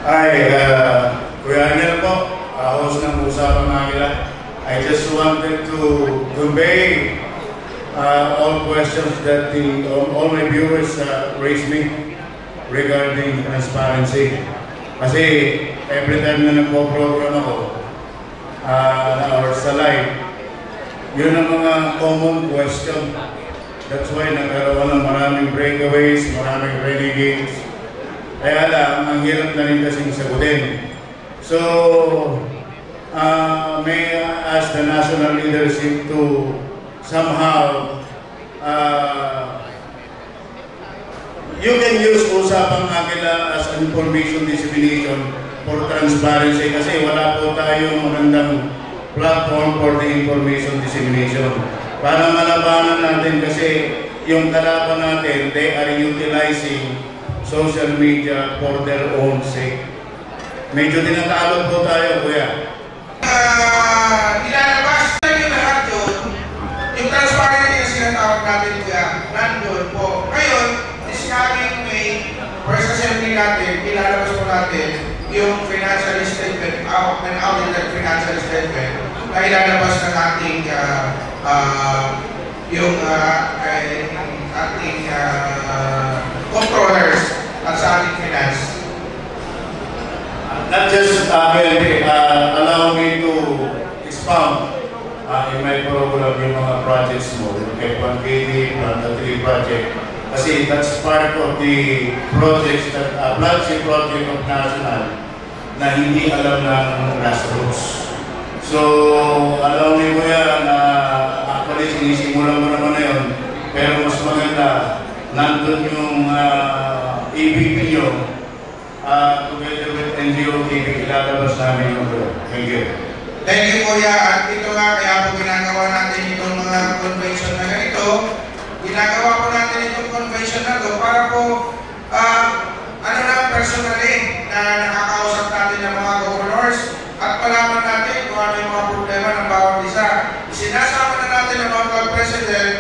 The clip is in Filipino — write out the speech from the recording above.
Hi, Kuya Angel po, host ng Usapang Agila. I just wanted to convey all questions that all my viewers raised me regarding transparency. Kasi every time na nagpo-program ako or sa live, yun ang mga common question. That's why nagkaroon ng maraming breakaways, maraming renegades. Kaya lang, ang hirap na rin kasing sagutin. So, may I ask the national leadership to somehow, you can use Usapang Agila as an information dissemination for transparency kasi wala po tayong magandang platform for the information dissemination. Para malabanan natin kasi yung kalaban natin, they are utilizing social media for their own sake. Medyo tinatalog po tayo, Kuya. Nilalabas na yung lahat doon, yung transparency na sinatawag natin, Kuya, nandun po. Ngayon, this coming May, first assembly natin, ilalabas po natin yung financial statement, an audited financial statement na ilalabas ng ating ating controllers at sa ating finance. Not just allow me to expound in my program yung mga projects mo, yung F1KD, Planta 3 project. Kasi that's part of the projects that flagship project of national na hindi alam ng grassroots. So, allow me mo yan na actually sinisimulan mo naman na yun, pero mas maganda nandun yung EBP nyo together with NGO TV, ilalabas namin yung group. Thank you. Thank you, Kuya. At ito nga, kaya po ginagawa natin itong mga convention na ganito. Ginagawa po natin itong convention na ito para po, personally, na nakakausap natin ng mga governors at malaman natin kung ano yung mga problema ng bawat isa. Sinasama na natin ang mga president